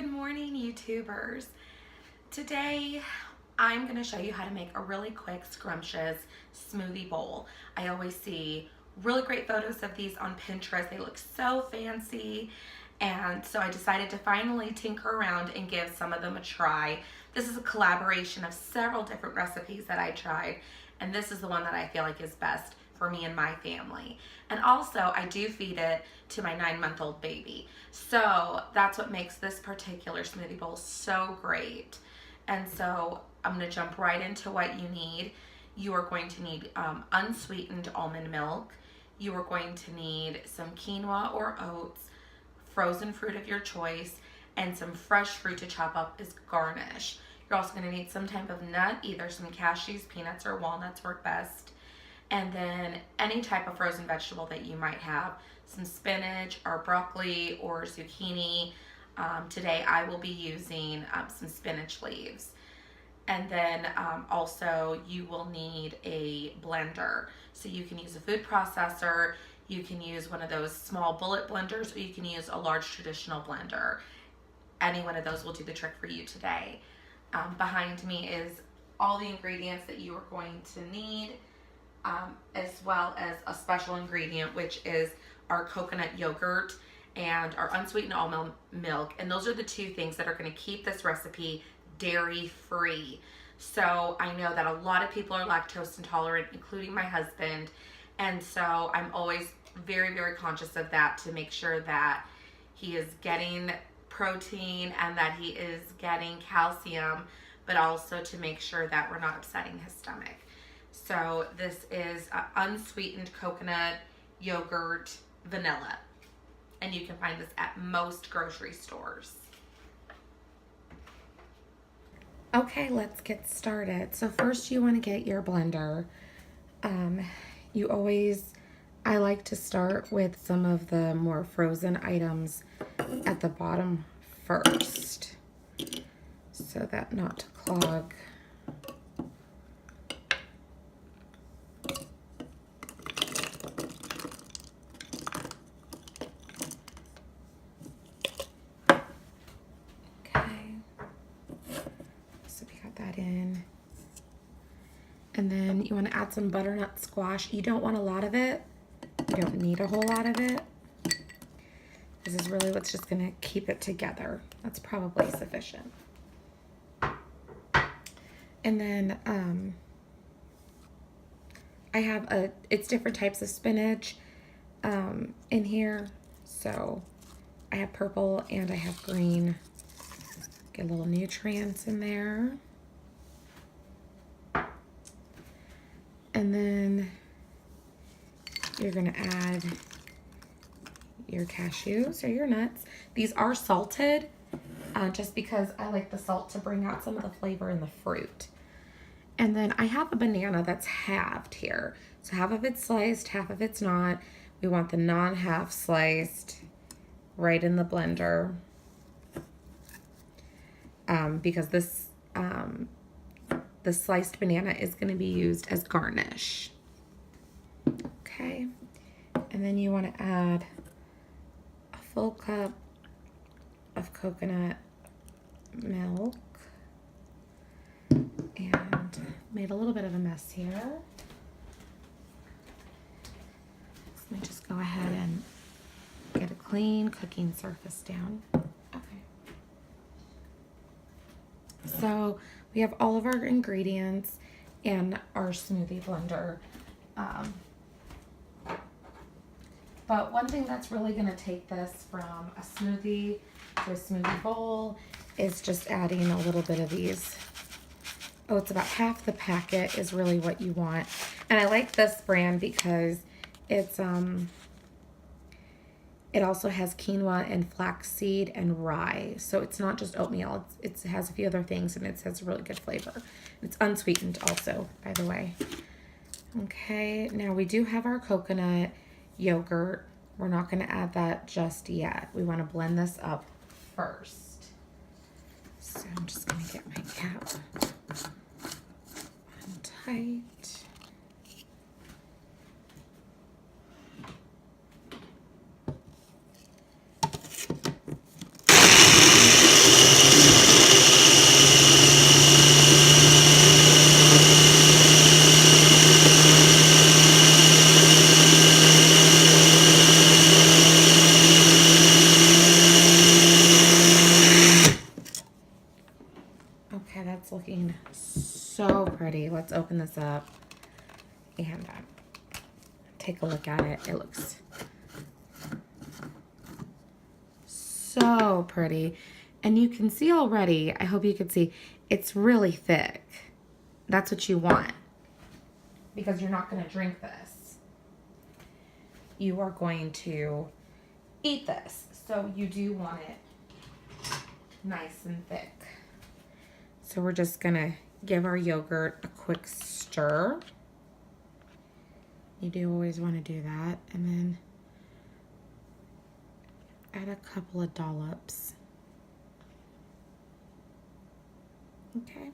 Good morning, YouTubers. Today, I'm going to show you how to make a really quick, scrumptious smoothie bowl. I always see really great photos of these on Pinterest. They look so fancy. And so I decided to finally tinker around and give some of them a try. This is a collaboration of several different recipes that I tried. And this is the one that I feel like is best for me and my family. And also, I do feed it to my 9-month-old baby. So that's what makes this particular smoothie bowl so great. And so I'm going to jump right into what you need. You are going to need unsweetened almond milk. You are going to need some quinoa or oats, frozen fruit of your choice, and some fresh fruit to chop up as garnish. You're also going to need some type of nut, either some cashews, peanuts, or walnuts work best. And then any type of frozen vegetable that you might have, some spinach or broccoli or zucchini. Today I will be using some spinach leaves. And then also you will need a blender. So you can use a food processor, you can use one of those small bullet blenders, or you can use a large traditional blender. Any one of those will do the trick for you today. Behind me is all the ingredients that you are going to need. As well as a special ingredient, which is our coconut yogurt and our unsweetened almond milk. And those are the two things that are going to keep this recipe dairy free. So I know that a lot of people are lactose intolerant, including my husband. And so I'm always very, very conscious of that to make sure that he is getting protein and that he is getting calcium, but also to make sure that we're not upsetting his stomach. So this is unsweetened coconut yogurt vanilla, and you can find this at most grocery stores. Okay, let's get started. So first you want to get your blender. I like to start with some of the more frozen items at the bottom first, so that not to clog. In. And then you want to add some butternut squash. You don't want a lot of it. You don't need a whole lot of it. This is really what's just going to keep it together. That's probably sufficient. And then I have it's different types of spinach in here. So I have purple and I have green. Get a little nutrients in there. And then you're going to add your cashews or your nuts. These are salted just because I like the salt to bring out some of the flavor in the fruit. And then I have a banana that's halved here. So half of it's sliced, half of it's not. We want the non-half sliced right in the blender because this the sliced banana is going to be used as garnish. Okay, and then you want to add a full cup of coconut milk, and made a little bit of a mess here. So let me just go ahead and get a clean cooking surface down. Okay. So we have all of our ingredients in our smoothie blender. But one thing that's really going to take this from a smoothie to a smoothie bowl is just adding a little bit of these. Oh, it's about half the packet is really what you want. And I like this brand because it's it also has quinoa and flaxseed and rye. So it's not just oatmeal. It has a few other things, and it has a really good flavor. It's unsweetened also, by the way. Okay, now we do have our coconut yogurt. We're not going to add that just yet. We want to blend this up first. So I'm just going to get my cap on tight. Let's open this up and take a look at it. It looks so pretty. And you can see already, I hope you can see, it's really thick. That's what you want, because you're not going to drink this. You are going to eat this. So you do want it nice and thick. So we're just going to give our yogurt a quick stir. You do always want to do that. And then add a couple of dollops. Okay.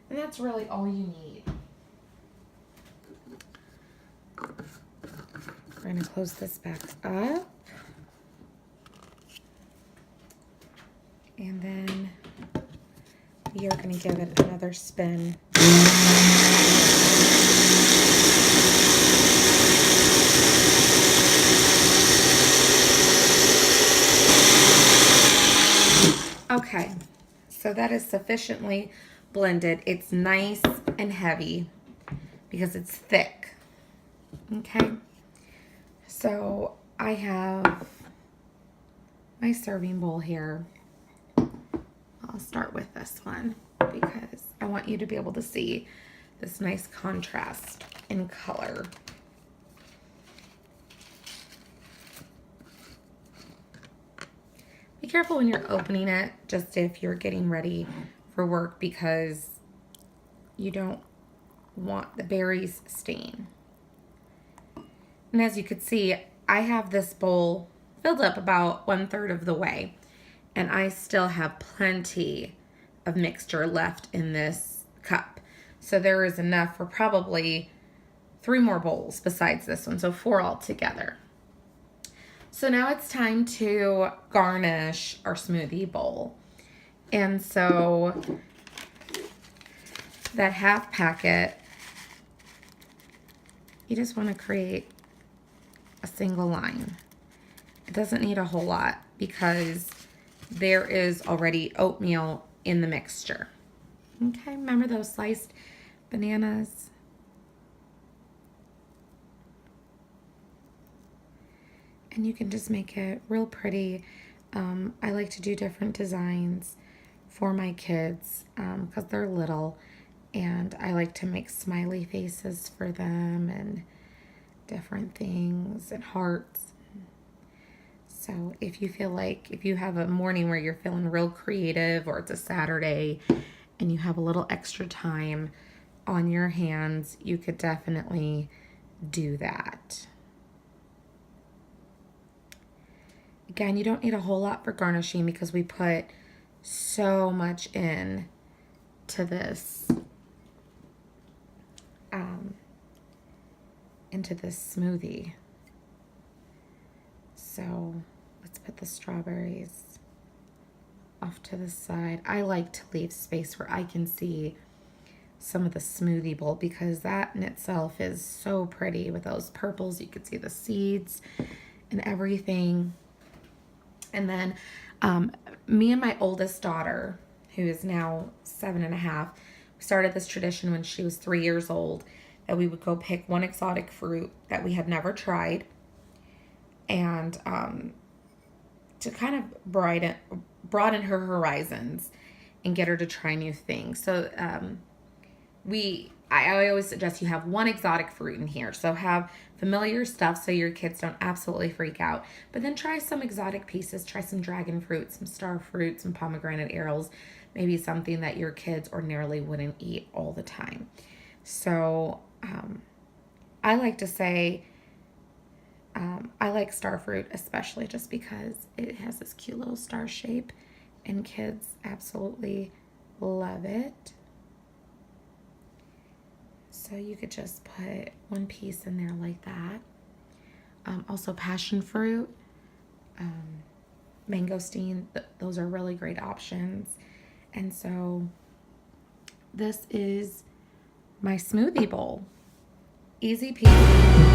And that's really all you need. We're going to close this back up. And then we are going to give it another spin. Okay, so that is sufficiently blended. It's nice and heavy because it's thick. Okay, so I have my serving bowl here. I'll start with this one because I want you to be able to see this nice contrast in color. Be careful when you're opening it, just if you're getting ready for work, because you don't want the berries stain. And as you can see, I have this bowl filled up about 1/3 of the way, and I still have plenty of mixture left in this cup. So there is enough for probably 3 more bowls besides this one, so 4 altogether. So now it's time to garnish our smoothie bowl. And so that half packet, you just want to create a single line. It doesn't need a whole lot because there is already oatmeal in the mixture. Okay, remember those sliced bananas? And you can just make it real pretty. I like to do different designs for my kids because they're little, and I like to make smiley faces for them and different things and hearts. So if you feel like, if you have a morning where you're feeling real creative, or it's a Saturday and you have a little extra time on your hands, you could definitely do that. Again, you don't need a whole lot for garnishing because we put so much in to this, into this smoothie. So let's put the strawberries off to the side. I like to leave space where I can see some of the smoothie bowl because that in itself is so pretty with those purples. You can see the seeds and everything. And then me and my oldest daughter, who is now 7.5, we started this tradition when she was 3 years old, that we would go pick one exotic fruit that we had never tried, and to kind of broaden her horizons and get her to try new things. So I always suggest you have one exotic fruit in here. So have familiar stuff so your kids don't absolutely freak out. But then try some exotic pieces. Try some dragon fruit, some star fruit, some pomegranate arrows. Maybe something that your kids ordinarily wouldn't eat all the time. So I like to say, I like star fruit especially just because it has this cute little star shape and kids absolutely love it. So you could just put one piece in there like that. Also passion fruit, mangosteen, those are really great options. And so this is my smoothie bowl. Easy peasy.